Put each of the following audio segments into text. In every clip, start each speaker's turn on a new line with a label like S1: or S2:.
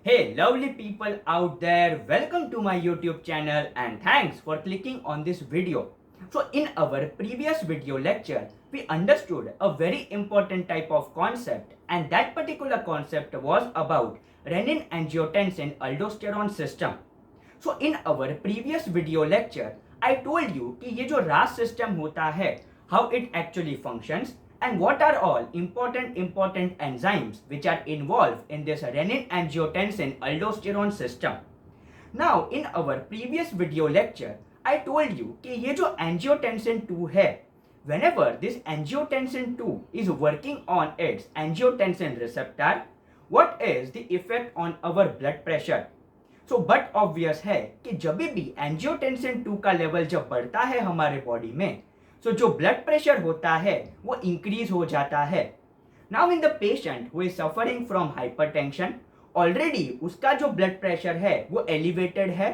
S1: Hey, lovely people out there, welcome to my YouTube channel and thanks for clicking on this video. So, in our previous video lecture, we understood a very important type of concept, and that particular concept was about renin angiotensin aldosterone system. So, in our previous video lecture, I told you कि ये जो RAS system होता है, how it actually functions, and what are all important enzymes which are involved in this renin angiotensin aldosterone system. Now in our previous video lecture I told you कि ये जो angiotensin 2 है, whenever this angiotensin 2 is working on its angiotensin receptor, what is the effect on our blood pressure? So but obvious है कि जब भी angiotensin 2 का level जब बढ़ता है हमारे बॉडी में, सो जो ब्लड प्रेशर होता है वो इंक्रीज हो जाता है. Now in the patient who is suffering from hypertension, already उसका जो ब्लड प्रेशर है वो एलिवेटेड है.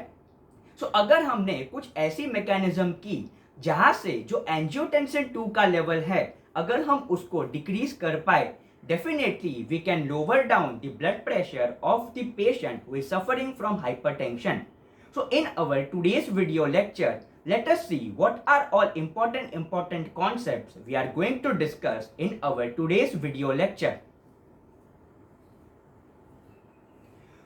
S1: सो अगर हमने कुछ ऐसी मैकेनिज्म की जहां से जो एंजियोटेंसिन 2 का लेवल है अगर हम उसको डिक्रीज कर पाए, definitely we can lower down the blood pressure of the patient who is suffering from hypertension. So in our today's video lecture, let us see what are all important concepts we are going to discuss in our today's video lecture.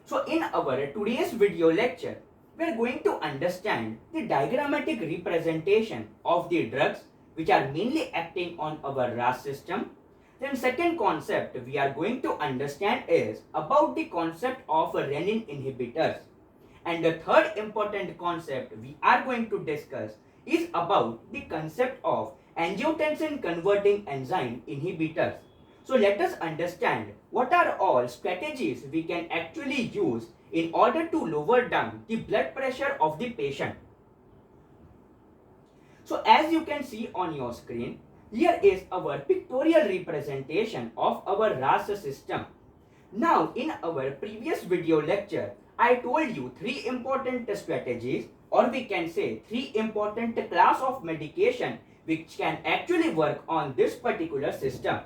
S1: So in our today's video lecture, we are going to understand the diagrammatic representation of the drugs which are mainly acting on our RAS system. Then second concept we are going to understand is about the concept of renin inhibitors. And the third important concept we are going to discuss is about the concept of angiotensin converting enzyme inhibitors. So let us understand what are all strategies we can actually use in order to lower down the blood pressure of the patient. So as you can see on your screen, here is our pictorial representation of our RAS system. Now in our previous video lecture, I told you three important strategies, or we can say three important class of medication which can actually work on this particular system.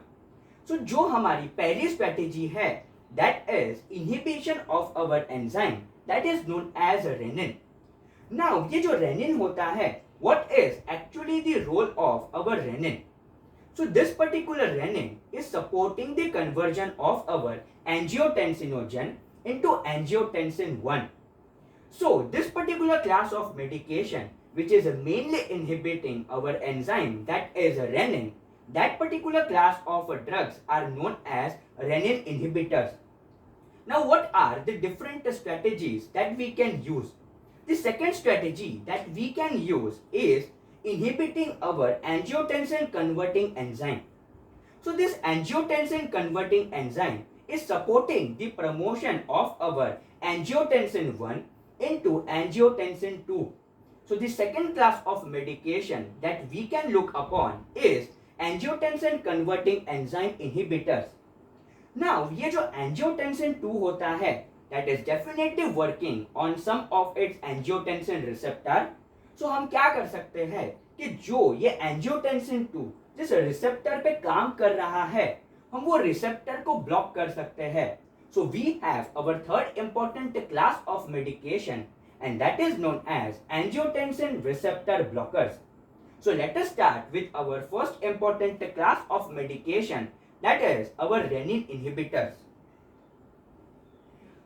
S1: So जो हमारी पहली strategy है, that is inhibition of our enzyme that is known as renin. Now ये जो renin होता है, what is actually the role of our renin? So this particular renin is supporting the conversion of our angiotensinogen into angiotensin 1. So this particular class of medication which is mainly inhibiting our enzyme that is renin, that particular class of drugs are known as renin inhibitors. Now what are the different strategies that we can use? The second strategy that we can use is inhibiting our angiotensin converting enzyme. So this angiotensin converting enzyme is supporting the promotion of our angiotensin 1 into angiotensin 2. So the second class of medication that we can look upon is angiotensin converting enzyme inhibitors. Now ये जो angiotensin 2 होता है, that is definitely working on some of its angiotensin receptor. So हम क्या कर सकते हैं कि जो ये एंजियोटेंसिन 2 जिस रिसेप्टर पे काम कर रहा है, हम वो रिसेप्टर को ब्लॉक कर सकते हैं. So we have our third important class of medication and that is known as angiotensin receptor blockers. So let us start with our first important class of medication, that is our renin inhibitors.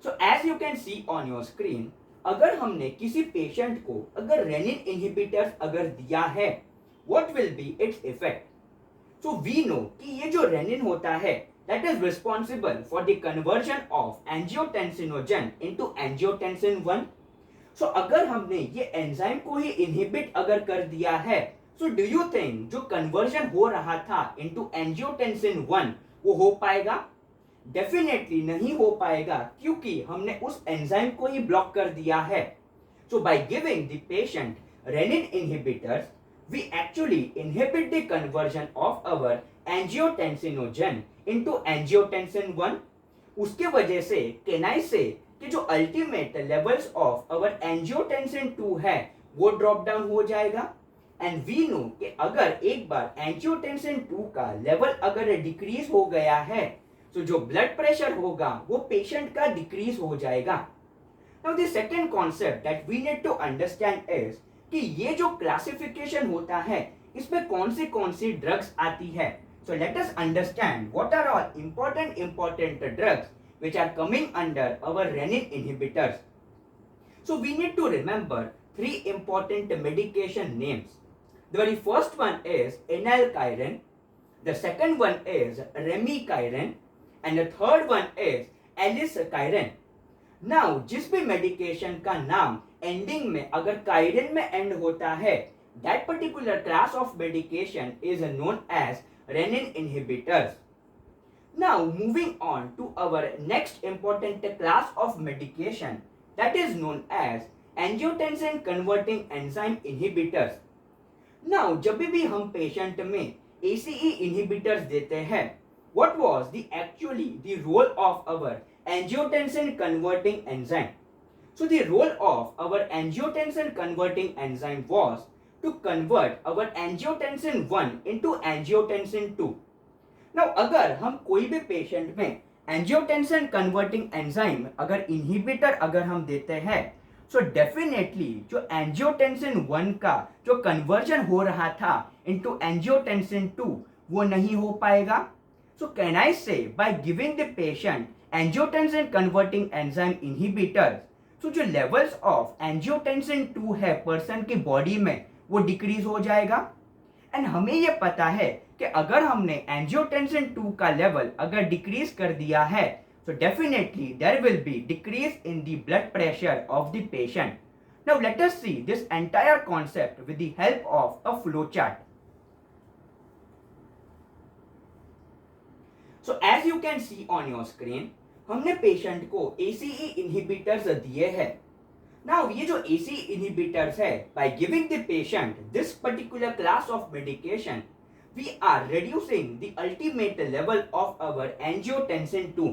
S1: So as you can see on your screen, अगर हमने किसी patient को अगर rennin inhibitors अगर दिया है, what will be its effect? So we know कि ये जो रेनिन होता है that is responsible for the conversion of angiotensinogen into angiotensin 1. So अगर हमने ये एंजाइम को ही इनहिबिट अगर कर दिया है, सो डू यू थिंक जो कन्वर्जन हो रहा था इनटू एंजियोटेंसिन 1 वो हो पाएगा? डेफिनेटली नहीं हो पाएगा, क्योंकि हमने उस एंजाइम को ही ब्लॉक कर दिया है. So by giving the patient renin inhibitors, we actually inhibit the conversion of our angiotensinogen into angiotensin 1. उसके वजह से कैन आई से कि जो ultimate levels of our angiotensin 2 है वो ड्रॉप डाउन हो जाएगा. एंड वी नो कि अगर एक बार एंजियोटेंसिन 2 का लेवल अगर डिक्रीज हो गया है, सो जो ब्लड प्रेशर होगा वो पेशेंट का डिक्रीज हो जाएगा. Now the second concept that we need to understand is कि ये जो क्लासिफिकेशन होता है इसमें कौन सी ड्रग्स आती है. So let us understand what are all important drugs which are coming under our renin inhibitors. So we need to remember three important medication names. The very first one is enalkyrin, the second one is remikyrin, and the third one is aliskiren. Now जिस भी medication का नाम ending में अगर kyrin में end होता है, that particular class of medication is known as renin inhibitors. Now moving on to our next important class of medication that is known as angiotensin converting enzyme inhibitors. Now जब भी हम patient में ACE inhibitors देते हैं, what was the role of our angiotensin converting enzyme? So the role of our angiotensin converting enzyme was to convert our angiotensin 1 into angiotensin 2. Now अगर हम कोई भी पेशेंट में एंजियोटेंसिन कन्वर्टिंग एंजाइम अगर inhibitor अगर हम देते हैं, सो डेफिनेटली जो एंजियोटेंसिन 1 का जो कन्वर्जन हो रहा था इनटू एंजियोटेंसिन 2 वो नहीं हो पाएगा. सो can I say by giving the patient angiotensin converting enzyme inhibitors, so जो लेवल्स ऑफ एंजियोटेंसिन 2 है पर्सन की बॉडी में वो डिक्रीज हो जाएगा. एंड हमें ये पता है कि अगर हमने एंजियोटेंसिन 2 का लेवल अगर डिक्रीज कर दिया है, so definitely there will be decrease in the blood pressure of the patient. Now let us see this entire concept with the help of a flow chart. So as you can see on your screen, हमने patient को ACE inhibitors दिए हैं. Now ये जो ACE inhibitors है, by giving the patient this particular class of medication, we are reducing the ultimate level of our angiotensin 2.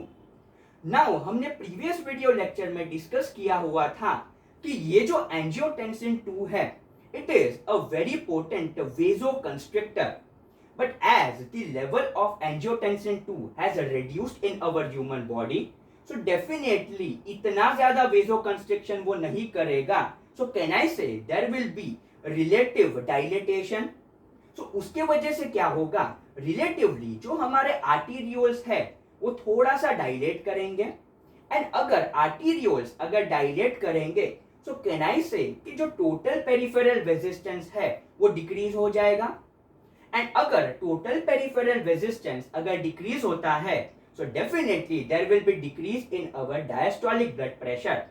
S1: Now हमने previous video lecture में discuss किया हुआ था कि ये जो angiotensin 2 है, it is a very potent vasoconstrictor. But as the level of angiotensin 2 has reduced in our human body, so definitely इतना ज्यादा vasoconstriction वो नहीं करेगा. So can I say there will be relative dilatation? So उसके वजह से क्या होगा, रिलेटिवली जो हमारे आर्टीरियोल्स है वो थोड़ा सा डायलेट करेंगे. एंड अगर आर्टीरियोल्स अगर डायलेट करेंगे, सो कैन आई से कि जो टोटल पेरिफेरल रेजिस्टेंस है वो डिक्रीज हो जाएगा. एंड अगर टोटल पेरिफेरल रेजिस्टेंस अगर डिक्रीज होता है, so definitely there will be decrease in our diastolic blood pressure.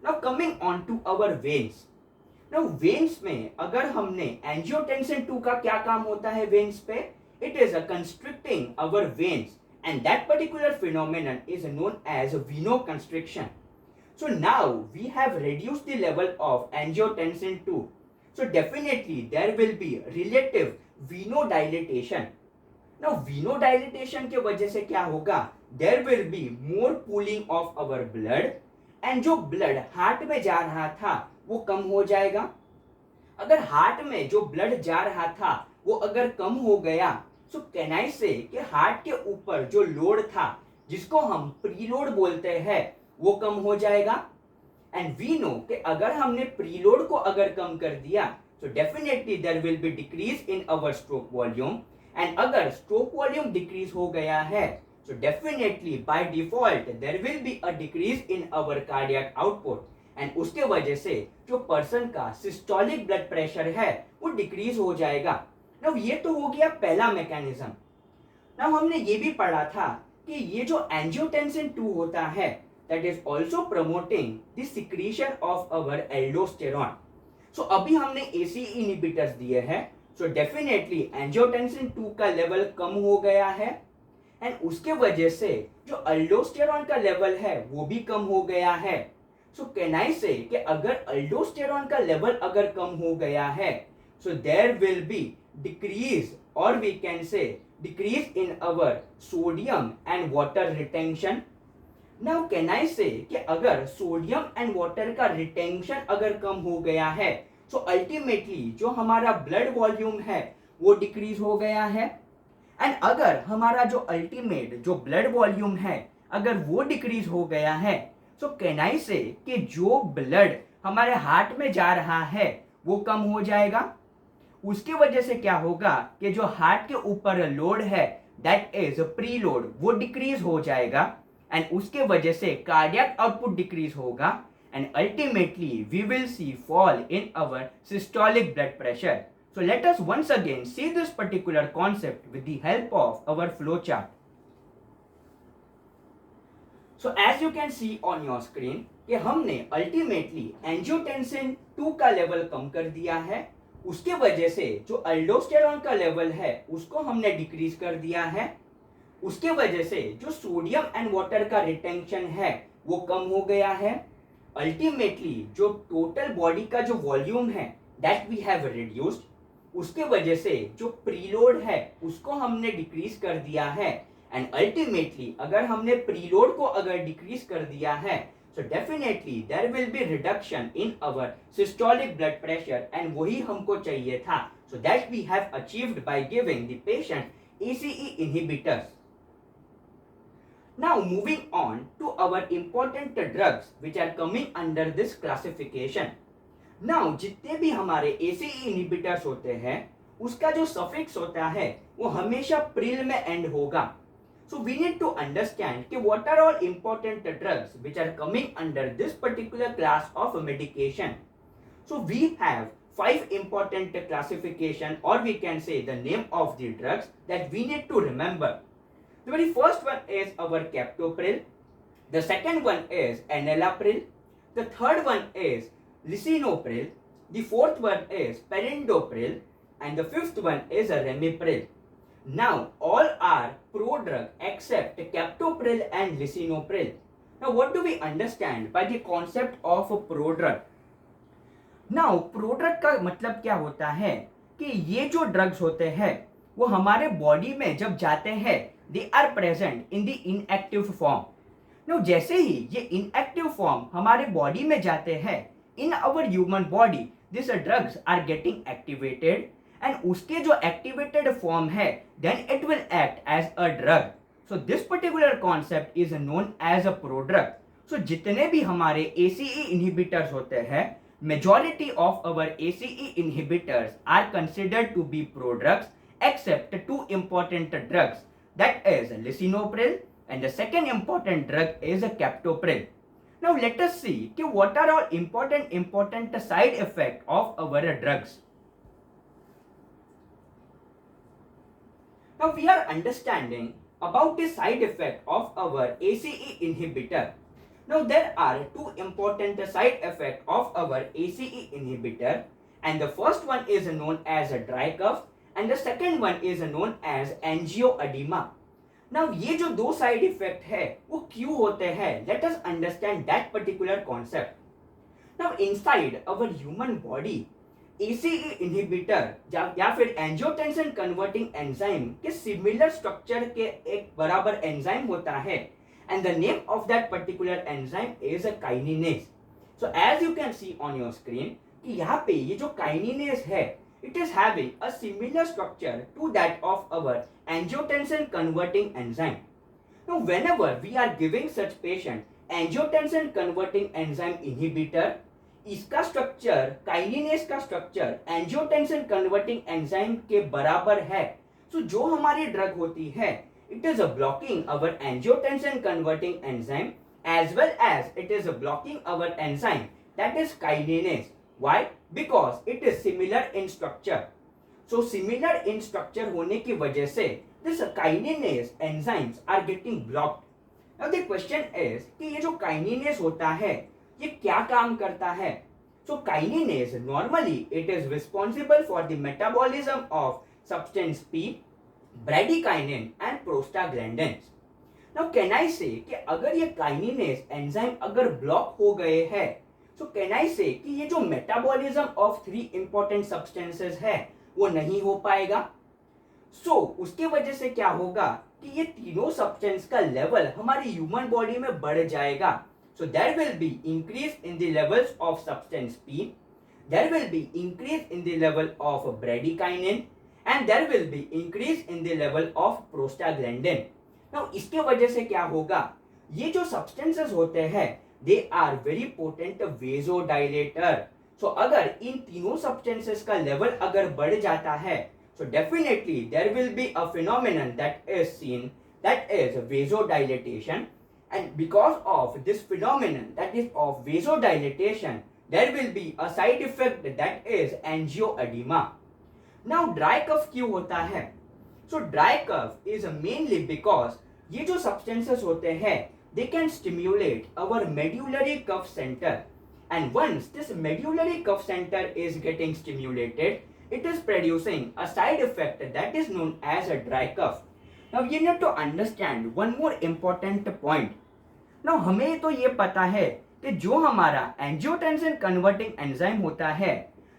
S1: Now coming on to our veins. Now veins में अगर हमने angiotensin 2 का क्या काम होता है veins पे, it is a constricting our veins and that particular phenomenon is known as venoconstriction. So now we have reduced the level of angiotensin 2. So definitely there will be relative venodilatation. Now venodilatation के वजह से क्या होगा, there will be more pooling of our blood and जो blood heart में जा रहा था वो कम हो जाएगा. अगर हार्ट में जो ब्लड जा रहा था वो अगर कम हो गया, सो कैन आई से कि हार्ट के ऊपर जो लोड था जिसको हम प्रीलोड बोलते हैं वो कम हो जाएगा. एंड वी नो कि अगर हमने प्रीलोड को अगर कम कर दिया, so definitely there will be decrease in our stroke volume. And अगर स्ट्रोक वॉल्यूम डिक्रीज हो गया है, so definitely by default there will be a decrease in our cardiac output. And उसके वजह से जो पर्सन का सिस्टोलिक ब्लड प्रेशर है वो डिक्रीज हो जाएगा. नाउ ये तो हो गया पहला मैकेनिज्म. नाउ हमने ये भी पढ़ा था कि ये जो एंजियोटेंसिन 2 होता है that is also promoting the secretion of our aldosterone. So अभी हमने ACE इनहिबिटर्स दिए हैं, सो डेफिनेटली एंजियोटेंसिन 2 का लेवल कम हो गया है एंड उसके वजह से जो एल्डोस्टेरॉन का लेवल है वो भी कम हो गया है. सो कैन आई से कि अगर अल्डोस्टेरॉन का लेवल अगर कम हो गया है, so there will be decrease और we can say decrease in our sodium and water retention. Now can I say कि अगर सोडियम एंड वाटर का रिटेंशन अगर कम हो गया है, सो अल्टीमेटली जो हमारा ब्लड वॉल्यूम है वो डिक्रीज हो गया है. एंड अगर हमारा जो अल्टीमेट जो ब्लड वॉल्यूम है अगर वो डिक्रीज हो गया है, सो कैन आई से कि जो ब्लड हमारे हार्ट में जा रहा है वो कम हो जाएगा। उसकी वजह से क्या होगा कि जो हार्ट के ऊपर लोड है दैट इज प्री लोड वो डिक्रीज हो जाएगा, एंड उसके वजह से कार्डियक आउटपुट डिक्रीज होगा, and ultimately we will see fall in our systolic blood pressure. So let us once again see this particular concept with the help of our flow chart. So as you can see on your screen कि हमने ultimately angiotensin 2 का level कम कर दिया है, उसके वजह से जो अल्डोस्टेरॉन का लेवल है उसको हमने डिक्रीज कर दिया है, उसके वजह से जो सोडियम एंड वाटर का रिटेंशन है वो कम हो गया है, अल्टीमेटली जो टोटल बॉडी का जो वॉल्यूम है दैट वी हैव रिड्यूस्ड, उसके वजह से जो प्रीलोड है उसको हमने डिक्रीज कर दिया है, एंड अल्टीमेटली अगर हमने प्रीलोड को अगर डिक्रीज कर दिया है so definitely there will be reduction in our systolic blood pressure, and वही हमको चाहिए था, so that we have achieved by giving the patient ACE inhibitors. Now moving on to our important drugs which are coming under this classification. Now जितने भी हमारे ACE inhibitors होते हैं उसका जो suffix होता है वो हमेशा प्रिल में end होगा. So we need to understand कि what are all important drugs which are coming under this particular class of medication. So we have 5 important classification, or we can say the name of the drugs that we need to remember. The very first one is our captopril. The second one is enalapril. The third one is lisinopril. The fourth one is perindopril. And the fifth one is ramipril. Now, all are prodrug except captopril and lisinopril. Now, what do we understand by the concept of prodrug? Now, prodrug का मतलब क्या होता है कि ये जो drugs होते हैं वो हमारे बॉडी में जब जाते हैं they are present in the inactive form. Now जैसे ही ये inactive form हमारे बॉडी में जाते हैं in our human body these drugs are getting activated, and उसके जो activated form है then it will act as a drug. So this particular concept is known as a prodrug. So जितने भी हमारे ACE inhibitors होते हैं majority of our ACE inhibitors are considered to be prodrugs except two important drugs, that is lisinopril, and the second important drug is captopril. Now let us see what are all important side effects of our drugs. Now we are understanding about the side effect of our ACE inhibitor. Now there are two important side effects of our ACE inhibitor, and the first one is known as a dry cough, and the second one is known as angioedema. Now ये जो दो side effect है वो क्यों होते हैं, let us understand that particular concept. Now inside our human body ACE inhibitor या फिर angiotensin converting enzyme के सिमिलर स्ट्रक्चर के एक बराबर एंजाइम होता है, and the name of that particular enzyme is a kinase. So as you can see on your screen कि यहाँ पे ये जो kinase है it is having a similar structure to that of our angiotensin converting enzyme. Now whenever we are giving such patient angiotensin converting enzyme inhibitor, इसका structure काइनिनेस का structure angiotensin converting enzyme के बराबर है, सो जो हमारी ड्रग होती है it is a blocking our angiotensin converting enzyme as well as it is blocking our enzyme that is kinase. Why? Because it is similar in structure. So similar in structure होने की वजह से this kinase enzymes are getting blocked. Now the question is कि ये जो kinase होता है ये क्या काम करता है? So kinase normally it is responsible for the metabolism of substance P, bradykinin and prostaglandins. Now can I say कि अगर ये kinase enzyme अगर block हो गए हैं, so can I say कि ये जो metabolism of three important substances है वो नहीं हो पाएगा. So उसके वजह से क्या होगा कि ये तीनों substance का level हमारी human body में बढ़ जाएगा. So there will be increase in the levels of substance P, there will be increase in the level of bradykinin, and there will be increase in the level of prostaglandin. Now इसके वजह से क्या होगा, ये जो substances होते हैं they are very potent vasodilator. So अगर इन तीनों substances का level अगर बढ़ जाता है, so definitely there will be a phenomenon that is seen, that is vasodilatation, and because of this phenomenon that is of vasodilatation, there will be a side effect that is angioedema. Now dry cough क्यों होता है? So dry cough is mainly because ये जो substances होते हैं they can stimulate our medullary cuff center, and once this medullary cuff center is getting stimulated, it is producing a side effect that is known as a dry cough. Now you need to understand one more important point. Now हमें तो ये पता है कि जो हमारा angiotensin converting enzyme होता है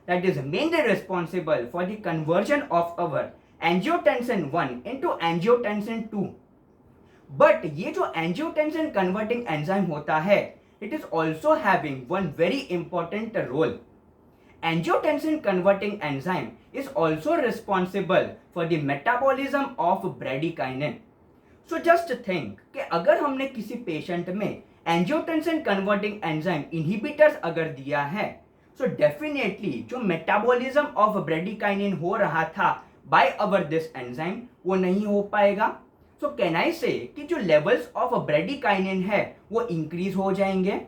S1: that is mainly responsible for the conversion of our angiotensin 1 into angiotensin 2. But ये जो angiotensin converting enzyme होता है, it is also having one very important role. Angiotensin converting enzyme is also responsible for the metabolism of bradykinin. So just think कि अगर हमने किसी patient में angiotensin converting enzyme inhibitors अगर दिया है, so definitely जो metabolism of bradykinin हो रहा था by our this enzyme वो नहीं हो पाएगा. So can I say कि जो levels of bradykinin है वो increase हो जाएंगे,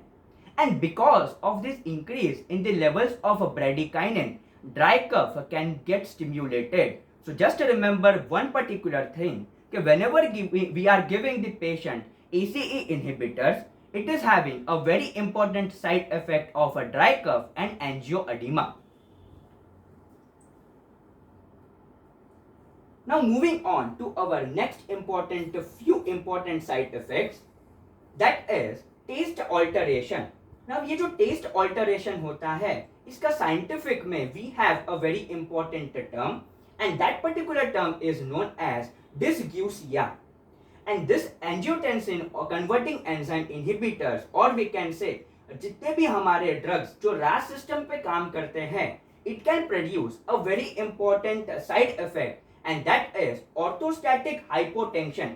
S1: and because of this increase in the levels of bradykinin, dry cough can get stimulated. So just remember one particular thing कि whenever we are giving the patient ACE inhibitors, it is having a very important side effect of a dry cough and angioedema. Now moving on to our next few important side effects, that is taste alteration. Now ये जो taste alteration होता है, इसका scientific में we have a very important term, and that particular term is known as dysgeusia. And this angiotensin converting enzyme inhibitors, or we can say जितने भी हमारे drugs जो RAS system पे काम करते हैं, it can produce a very important side effect, and that is orthostatic hypotension.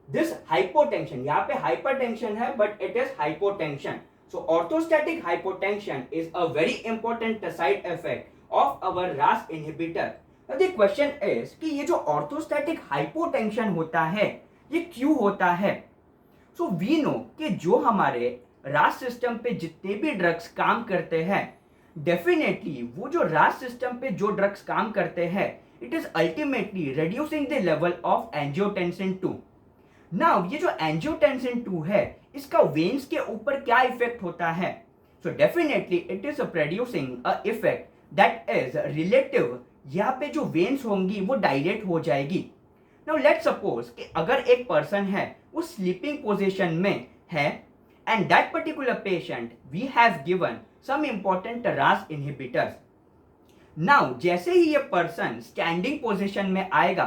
S1: This hypotension, यहाँ पे hypertension है but it is hypotension. So orthostatic hypotension is a very important side effect of our RAS inhibitor. Now the question is कि ये जो orthostatic hypotension होता है ये क्यों होता है? सो वी नो कि जो हमारे रास सिस्टम पे जितने भी ड्रग्स काम करते हैं, डेफिनेटली वो जो रास सिस्टम पे जो ड्रग्स काम करते हैं, it is ultimately reducing the level of angiotensin 2. Now ये जो एंजियोटेंसिन 2 है, इसका वेन्स के ऊपर क्या इफेक्ट होता है? So definitely it is producing a effect that is relative. यहाँ पे जो वेन्स होंगी वो डायलेट हो जाएगी. Now let's suppose कि अगर एक पर्सन है वो स्लीपिंग पोजीशन में है, and that particular patient we have given some important RAS inhibitors. Now जैसे ही ये पर्सन स्टैंडिंग पोजीशन में आएगा,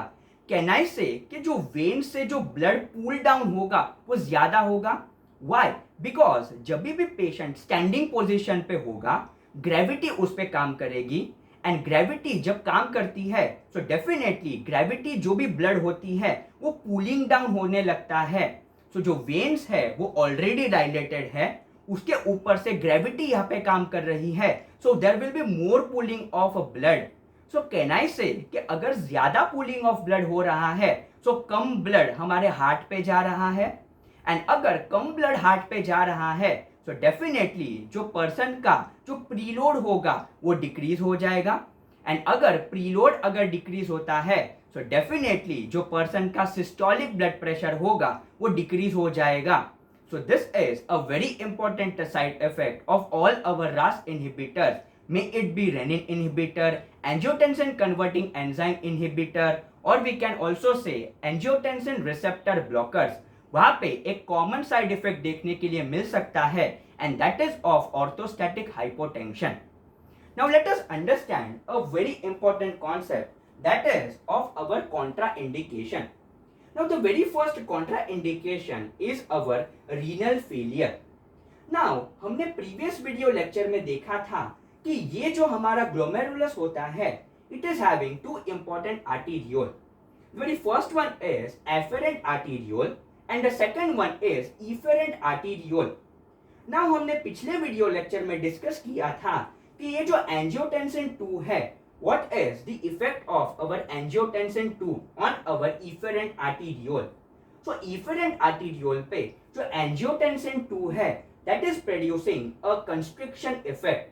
S1: कैन आई से कि जो वेन से जो ब्लड पूल डाउन होगा वो ज्यादा होगा. Why? Because जब भी पेशेंट स्टैंडिंग पोजीशन पे होगा, ग्रेविटी उस पे काम करेगी, एंड ग्रेविटी जब काम करती है सो डेफिनेटली ग्रेविटी जो भी ब्लड होती है वो कूलिंग डाउन होने लगता है. सो जो वेन्स है वो ऑलरेडी डायलेटेड है, उसके ऊपर से ग्रेविटी यहाँ पे काम कर रही है, so there will be more pooling of blood. So can I say कि अगर ज्यादा पूलिंग ऑफ ब्लड हो रहा है सो कम ब्लड हमारे हार्ट पे जा रहा है, एंड अगर कम ब्लड हार्ट पे जा रहा है सो डेफिनेटली जो पर्सन का जो प्रीलोड होगा वो डिक्रीज हो जाएगा, एंड अगर प्रीलोड अगर डिक्रीज होता है सो डेफिनेटली जो पर्सन का सिस्टोलिक ब्लड प्रेशर होगा वो डिक्रीज हो जाएगा. So this is a very important side effect of all our RAS inhibitors. May it be renin inhibitor, angiotensin converting enzyme inhibitor, or we can also say angiotensin receptor blockers. वहां पे एक common side effect देखने के लिए मिल सकता है, and that is of orthostatic hypotension. Now let us understand a very important concept that is of our contraindication. Now the very first contraindication is our renal failure. Now हमने previous video lecture में देखा था कि ये जो हमारा glomerulus होता है it is having two important arteriole. The very first one is afferent arteriole and the second one is efferent arteriole. Now हमने पिछले वीडियो लेक्चर में डिस्कस किया था कि ये जो एंजियोटेंसिन 2 है, what is the effect of our angiotensin 2 on our efferent arteriole. So efferent arteriole पे जो angiotensin 2 है, that is producing a constriction effect.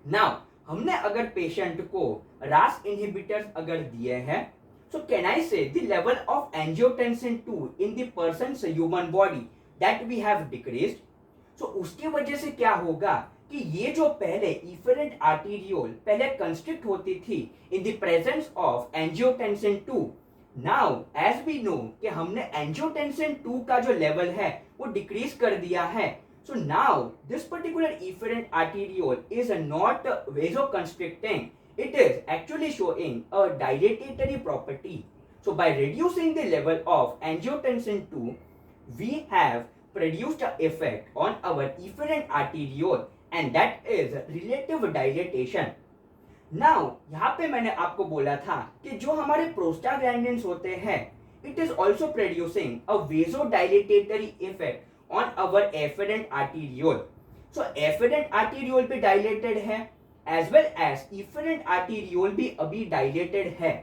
S1: Now हमने अगर पेशेंट को RAS inhibitors अगर दिए हैं, so can I say the level of angiotensin 2 in the person's human body that we have decreased? So उसकी वजह से क्या होगा कि ये जो पहले efferent arteriole पहले constrict होती थी in the presence of angiotensin 2, now as we know कि हमने angiotensin 2 का जो level है वो decrease कर दिया है. So now this particular efferent arteriole is not vasoconstricting. It is actually showing a dilatory property. So by reducing the level of angiotensin 2, we have produced an effect on our efferent arteriole and that is relative dilatation. Now यहाँ पे मैंने आपको बोला था कि जो हमारे prostaglandins होते हैं, it is also producing a vasodilatory effect on our afferent arteriole. So afferent arteriole भी dilated है as well as efferent arteriole भी अभी dilated है.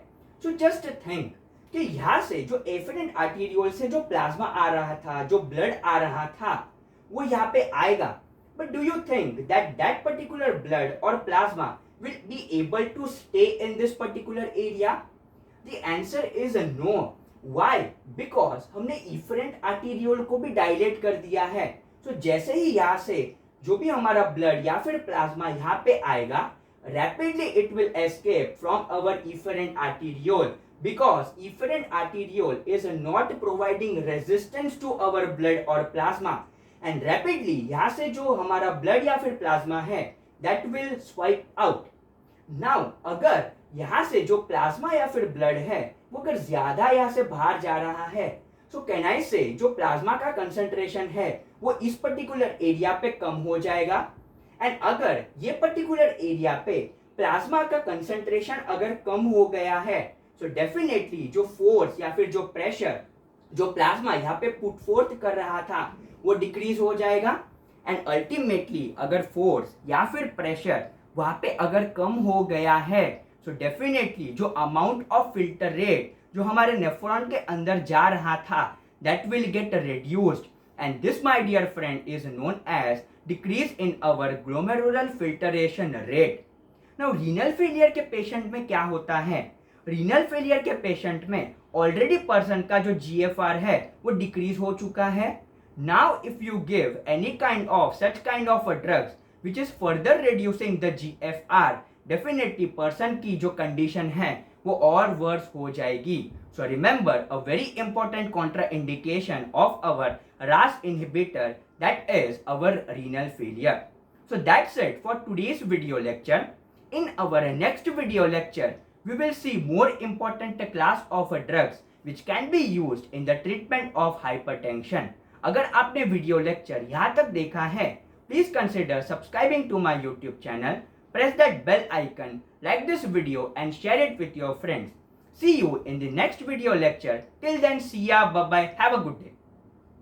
S1: So just think कि यहाँ से जो afferent arteriole से जो प्लाज्मा आ रहा था, जो ब्लड आ रहा था, वो यहाँ पे आएगा. But do you think that that particular blood or plasma will be able to stay in this particular area? The answer is no. Why? Because हमने efferent arteriole को भी dilate कर दिया है. So जैसे ही यहाँ से जो भी हमारा blood या फिर प्लाज्मा यहाँ पे आएगा, rapidly it will escape from our efferent arteriole because efferent arteriole is not providing resistance to our blood or plasma and rapidly यहाँ से जो हमारा blood या फिर प्लाज्मा है that will swipe out. Now अगर यहाँ से जो प्लाज्मा या फिर ब्लड है वो अगर ज्यादा यहाँ से बाहर जा रहा है, सो कैन आई से जो प्लाज्मा का कंसंट्रेशन है वो इस पर्टिकुलर एरिया पे कम हो जाएगा. एंड अगर ये पर्टिकुलर एरिया पे प्लाज्मा का कंसंट्रेशन अगर कम हो गया है, सो डेफिनेटली जो फोर्स या फिर जो प्रेशर जो प्लाज्मा यहाँ पे पुट फोर्थ कर रहा था वो डिक्रीज हो जाएगा. एंड अल्टीमेटली अगर फोर्स या फिर प्रेशर वहां पे अगर कम हो गया है, सो डेफिनेटली जो अमाउंट ऑफ फिल्टर रेट जो हमारे नेफ्रॉन के अंदर जा रहा था that will get reduced and this my dear friend is known as decrease in our glomerular filtration rate. Now renal failure के पेशेंट में क्या होता है? रीनल फेलियर के पेशेंट में ऑलरेडी पर्सन का जो GFR है वो डिक्रीज हो चुका है. Now if you give any kind of such kind of drugs which is further reducing the GFR, definitely person की जो condition है वो और worse हो जाएगी. So remember a very important contraindication of our RAS inhibitor, that is our renal failure. So that's it for today's video lecture. In our next video lecture, we will see more important class of drugs which can be used in the treatment of hypertension. अगर आपने video lecture यहाँ तक देखा है, please consider subscribing to my YouTube channel, press that bell icon, like this video and share it with your friends. See you in the next video lecture. Till then, see ya, bye bye, have a good day.